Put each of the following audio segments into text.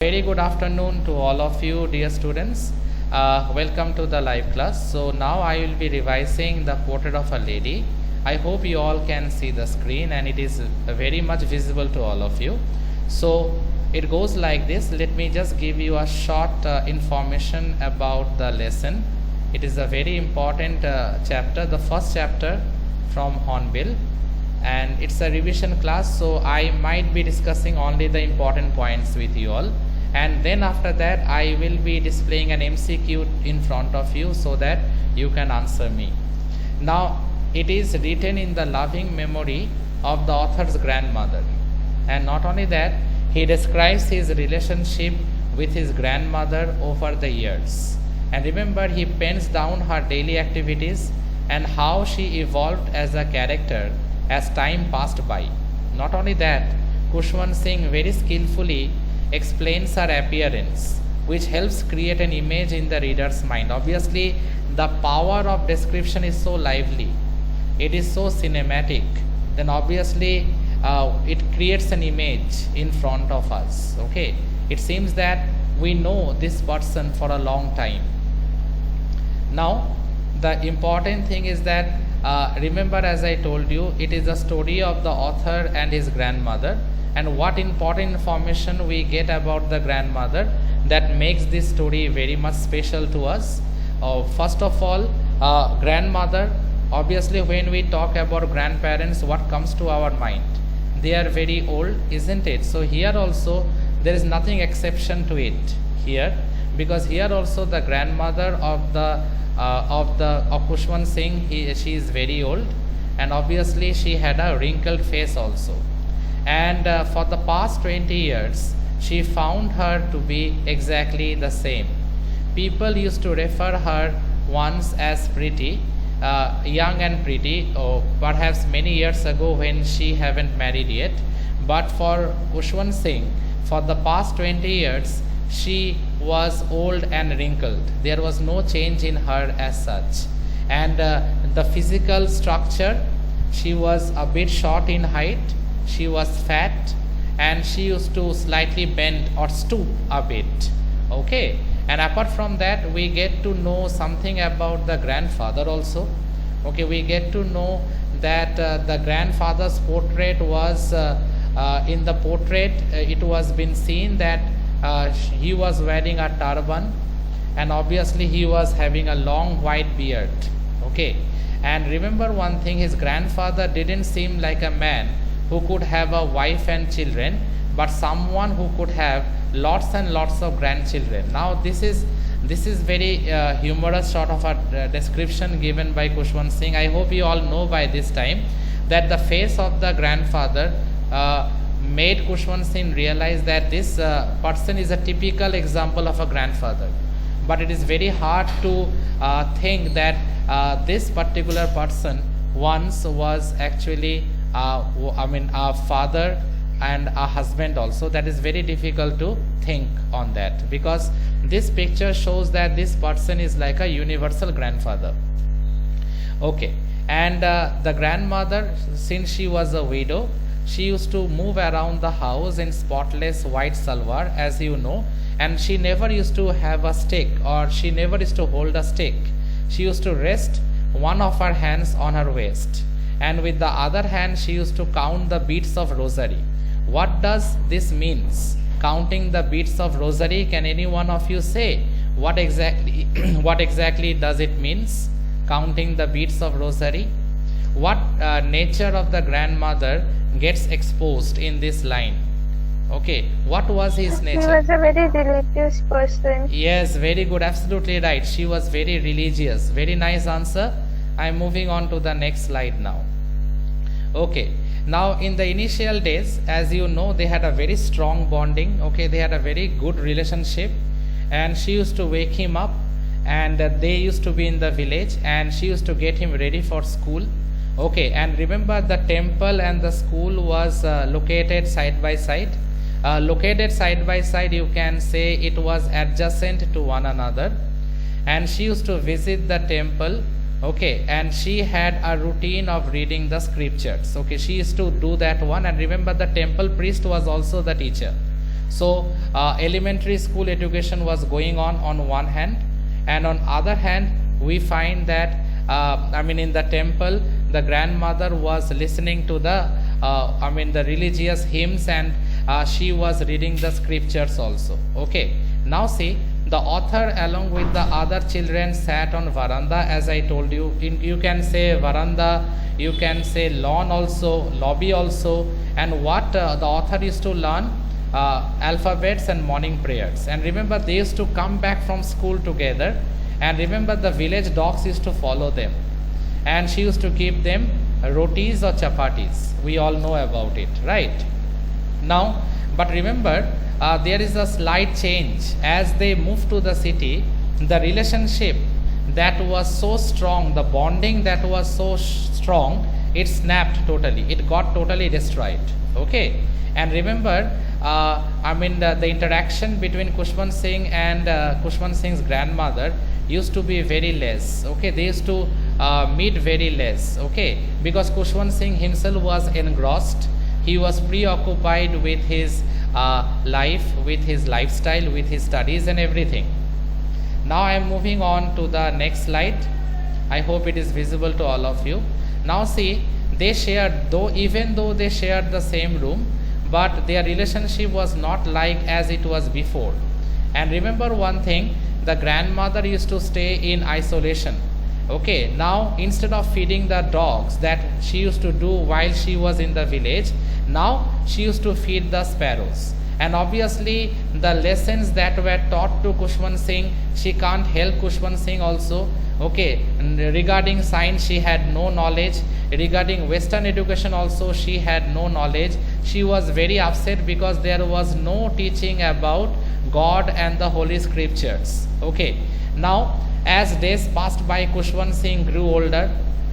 Very good afternoon to all of you, dear students. Welcome to the live class. So now I will be revising the Portrait of a Lady. I hope you all can see the screen and it is very much visible to all of you. So it goes like this. Let me just give you a short information about the lesson. It is a very important chapter, the first chapter from Hornbill, and it's a revision class, so I might be discussing only the important points with you all, and then after that I will be displaying an MCQ in front of you so that you can answer me. Now it is written in the loving memory of the author's grandmother, and not only that, he describes his relationship with his grandmother over the years. And remember, he pens down her daily activities and how she evolved as a character as time passed by. Not only that, Kushwan Singh very skillfully explains her appearance, which helps create an image in the reader's mind. Obviously, the power of description is so lively, it is so cinematic, then obviously it creates an image in front of us. Okay, it seems that we know this person for a long time. Now, the important thing is that remember, as I told you, it is a story of the author and his grandmother, and what important information we get about the grandmother that makes this story very much special to us. First of all, grandmother, obviously when we talk about grandparents, what comes to our mind? They are very old, isn't it? So here also there is nothing exception to it here, because here also the grandmother of Kushwan Singh, she is very old, and obviously she had a wrinkled face also, and for the past 20 years she found her to be exactly the same. People used to refer her once as pretty, young and pretty, or perhaps many years ago when she haven't married yet, but for Kushwan Singh, for the past 20 years she was old and wrinkled. There was no change in her as such. And the physical structure, she was a bit short in height, she was fat, and she used to slightly bend or stoop a bit. Okay, and apart from that, we get to know something about the grandfather also. Okay, we get to know that the grandfather's portrait was in the portrait it was been seen that he was wearing a turban, and obviously he was having a long white beard. Okay, and remember one thing, his grandfather didn't seem like a man who could have a wife and children, but someone who could have lots and lots of grandchildren. Now this is very humorous sort of a description given by Kushwan Singh. I hope you all know by this time that the face of the grandfather made Kushwan Singh realize that this person is a typical example of a grandfather. But it is very hard to think that this particular person once was actually a father and a husband also. That is very difficult to think on that, because this picture shows that this person is like a universal grandfather. Okay, and the grandmother, since she was a widow, she used to move around the house in spotless white salwar, as you know, and she never used to have a stick, or she never used to hold a stick. She used to rest one of her hands on her waist, and with the other hand she used to count the beads of rosary. What does this means? Counting the beads of rosary, can any one of you say what exactly what exactly does it means? Counting the beads of rosary. What nature of the grandmother gets exposed in this line? Okay, what was his nature? He was a very religious person. Yes, very good, absolutely right. She was very religious. Very nice answer. I am moving on to the next slide now. Okay, now in the initial days, as you know, they had a very strong bonding. Okay, they had a very good relationship, and she used to wake him up, and they used to be in the village, and she used to get him ready for school. Okay, and remember, the temple and the school was located side by side. Located side by side, you can say it was adjacent to one another, and she used to visit the temple. Okay, and she had a routine of reading the scriptures. Okay, she used to do that one, and remember, the temple priest was also the teacher. So elementary school education was going on one hand, and on other hand we find that in the temple the grandmother was listening to the the religious hymns, and she was reading the scriptures also. Okay, now see, the author along with the other children sat on veranda, as I told you. You can say veranda, you can say lawn also, lobby also. And what the author used to learn? Alphabets and morning prayers. And remember, they used to come back from school together, and remember the village dogs used to follow them, and she used to give them rotis or chapatis. We all know about it, right? Now, but remember, there is a slight change. As they moved to the city, the relationship that was so strong, the bonding that was so strong, it snapped totally. It got totally destroyed. Okay, and remember, the interaction between Kushwant Singh and Kushwant Singh's grandmother used to be very less. Okay, they used to meet very less. Okay, because Kushwant Singh himself was engrossed. He was preoccupied with his life, with his lifestyle, with his studies and everything. Now I am moving on to the next slide. I hope it is visible to all of you. Now see, they shared, even though they shared the same room, but their relationship was not like as it was before. And remember one thing, the grandmother used to stay in isolation. Okay, now instead of feeding the dogs that she used to do while she was in the village, now she used to feed the sparrows. And obviously the lessons that were taught to Kushwant Singh, she can't help Kushwant Singh also. Okay, and regarding science she had no knowledge, regarding Western education also she had no knowledge. She was very upset because there was no teaching about God and the Holy Scriptures. Okay, now as days passed by, Kushwant Singh grew older,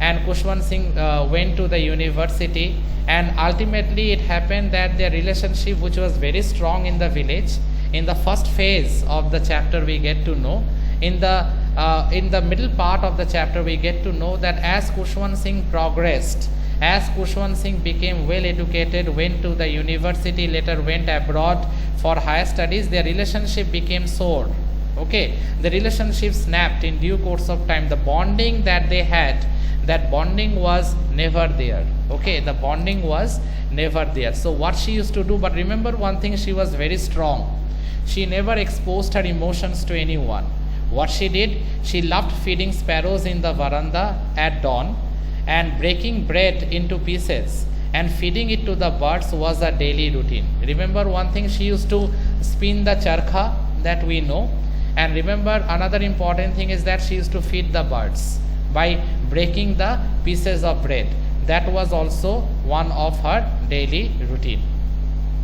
and Kushwant Singh went to the university, and ultimately it happened that their relationship, which was very strong in the village, in the first phase of the chapter we get to know, in the middle part of the chapter we get to know that as Kushwant Singh progressed, as Kushwant Singh became well educated, went to the university, later went abroad for higher studies, their relationship became soured. Okay, the relationship snapped in due course of time. The bonding that they had, that bonding was never there. Okay, the bonding was never there. So what she used to do, but remember one thing, she was very strong. She never exposed her emotions to anyone. What she did, she loved feeding sparrows in the veranda at dawn, and breaking bread into pieces and feeding it to the birds was a daily routine. Remember one thing, she used to spin the charkha that we know. And remember another important thing is that she used to feed the birds by breaking the pieces of bread. That was also one of her daily routine.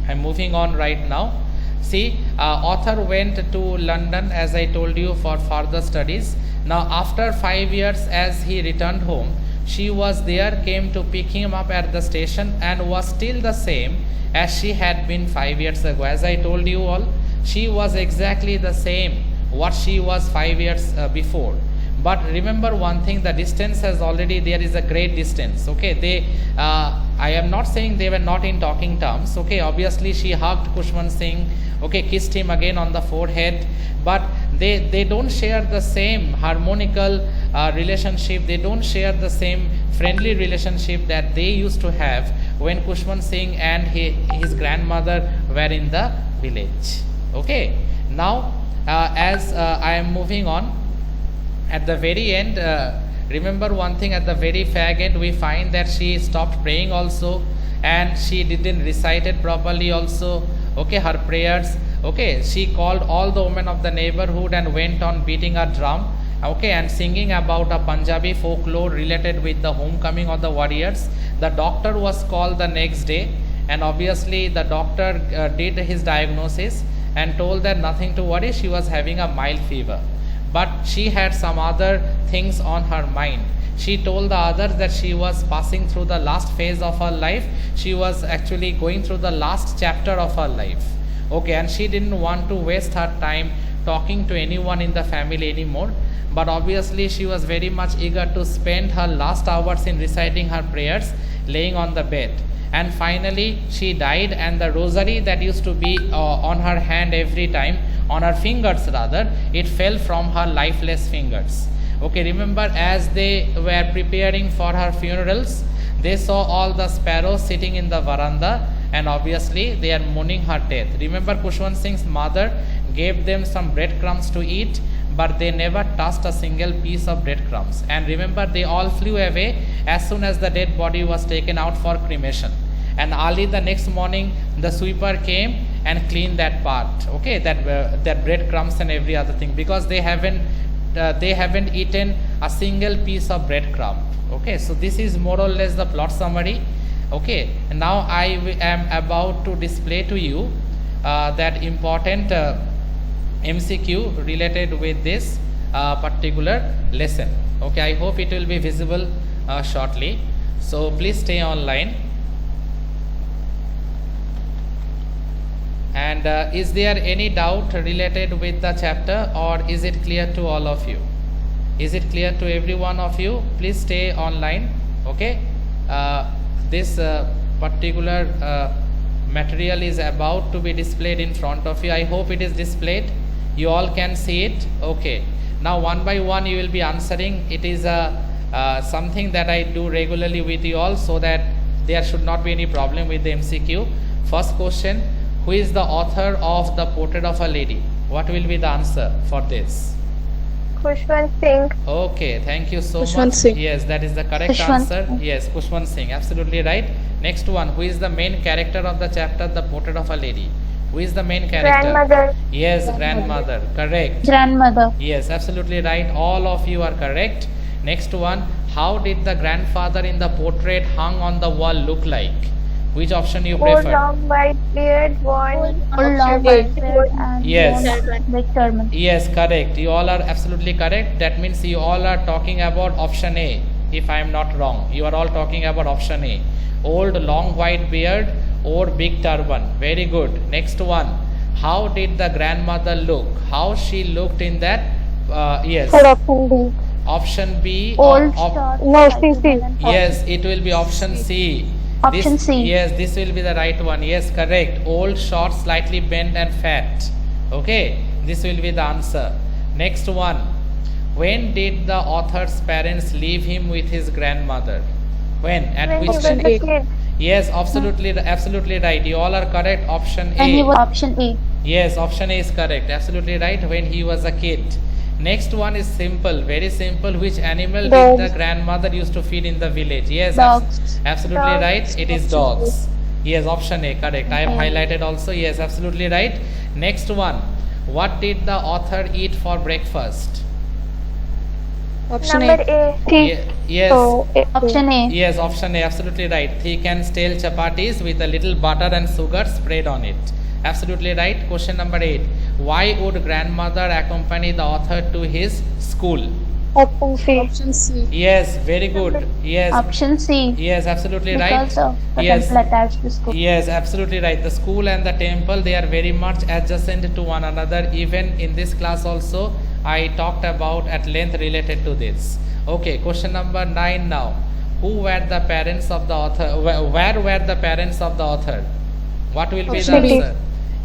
I'm moving on right now. See, author went to London, as I told you, for further studies. Now after 5 years, as he returned home, she was there, came to pick him up at the station, and was still the same as she had been 5 years ago. As I told you all, she was exactly the same what she was 5 years before. But remember one thing, the distance has already, there is a great distance. Okay, I am not saying they were not in talking terms. Okay, obviously she hugged Kushwant Singh, okay, kissed him again on the forehead, but they don't share the same harmonical relationship. They don't share the same friendly relationship that they used to have when Kushwant Singh and his grandmother were in the village. Okay, now as I am moving on, at the very end, remember one thing, at the very fag end we find that she stopped praying also, and she didn't recite it properly also. Okay, her prayers. Okay, she called all the women of the neighborhood and went on beating a drum, okay, and singing about a Punjabi folklore related with the homecoming of the warriors. The doctor was called the next day, and obviously the doctor did his diagnosis and told that nothing to worry, she was having a mild fever. But she had some other things on her mind. She told the others that she was passing through the last phase of her life. She was actually going through the last chapter of her life. Okay, and she didn't want to waste her time talking to anyone in the family anymore. But obviously she was very much eager to spend her last hours in reciting her prayers, laying on the bed. and finally she died, and the rosary that used to be on her hand every time, on her fingers rather, it fell from her lifeless fingers. Okay, remember, as they were preparing for her funerals, they saw all the sparrows sitting in the veranda, and obviously they are mourning her death. Remember, Kushwant Singh's mother gave them some breadcrumbs to eat, but they never touched a single piece of breadcrumbs. And remember, they all flew away as soon as the dead body was taken out for cremation. And early the next morning, the sweeper came and cleaned that part, okay, that breadcrumbs and every other thing, because they haven't eaten a single piece of breadcrumb. Okay, so this is more or less the plot summary. Okay, and now I am about to display to you that important MCQ related with this particular lesson. Okay, I hope it will be visible shortly, so please stay online. And is there any doubt related with the chapter, or is it clear to all of you? Is it clear to every one of you? Please stay online. Okay, this particular material is about to be displayed in front of you. I hope it is displayed. You all can see it. Okay, now one by one you will be answering. It is something that I do regularly with you all, so that there should not be any problem with the MCQ. First question: who is the author of the Portrait of a Lady? What will be the answer for this? Kushwant Singh. Okay, thank you so Kushwant much. Singh. Yes, that is the correct Kushwant answer. Singh. Yes, Kushwant Singh, absolutely right. Next one: who is the main character of the chapter The Portrait of a Lady? Who is the main character? Grandmother. Yes, grandmother. Correct. Grandmother. Yes, absolutely right. All of you are correct. Next one: how did the grandfather in the portrait hung on the wall look like? Which option you Old prefer? long white beard, worn. Old long white beard and Yes. big turban. Yes, correct. You all are absolutely correct. That means you all are talking about option A, if I am not wrong. You are all talking about option A. Old long white beard or big turban. Very good. Next one: how did the grandmother look? How she looked in that? Yes. Option B. Option B. Old short. No, CC. Yes, it will be option C. Option C. Yes, this will be the right one. Yes, correct. Old, short, slightly bent and fat. Okay, this will be the answer. Next one: when did the author's parents leave him with his grandmother? When? At When he which was a time? kid. Yes, absolutely right. You all are correct. Option And he A. was option A. Yes, option A is correct. Absolutely right. When he was a kid. Next one is simple, very simple. Which animal did the grandmother used to feed in the village? Yes, Dogs. absolutely Dogs. right. It is dogs. Yes, option A, correct. I have highlighted also. Yes, absolutely right. Next one: what did the author eat for breakfast? Option Number A. A. Yes. Option A. Yes, option A, absolutely right. Thick and stale chapatis with a little butter and sugar spread on it. Absolutely right. Question number 8. Why would grandmother accompany the author to his school? Option C. Option C. Yes, very good. Yes. Option C. Yes, absolutely right. Because of the Yes. temple attached to school. Yes, absolutely right. The school and the temple, they are very much adjacent to one another. Even in this class also, I talked about at length related to this. Okay, question number 9 now. Who were the parents of the author? Where were the parents of the author? What will be the Option B. answer?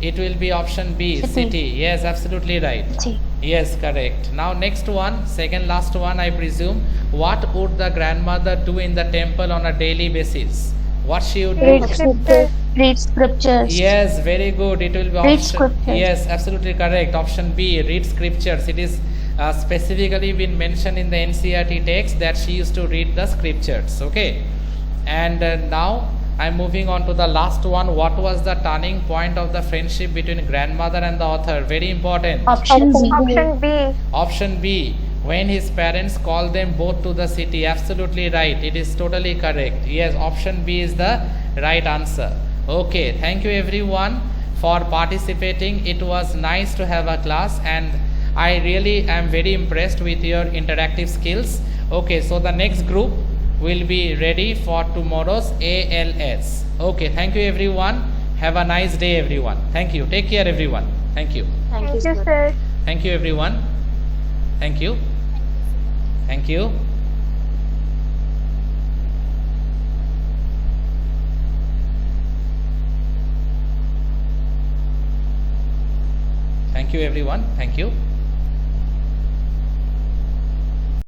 It will be option B, city. Yes, absolutely right. C. Yes, correct. Now next one, second last one, I presume. What would the grandmother do in the temple on a daily basis? What she would do? Read scripture. Read scriptures. Yes, very good. It will be Read option. scriptures. Yes, absolutely correct. Option B, read scriptures. It is specifically been mentioned in the NCERT text that she used to read the scriptures. Okay. And now I am moving on to the last one. What was the turning point of the friendship between grandmother and the author? Very important. Option B. Option B. Option B, when his parents called them both to the city. Absolutely right. It is totally correct. Yes, option B is the right answer. Okay, thank you everyone for participating. It was nice to have a class, and I really am very impressed with your interactive skills. Okay, so the next group will be ready for tomorrow's ALS. Okay, thank you everyone. Have a nice day everyone. Thank you. Take care everyone. Thank you. Thank you, sir. Thank you everyone. Thank you. Thank you. Thank you everyone. Thank you.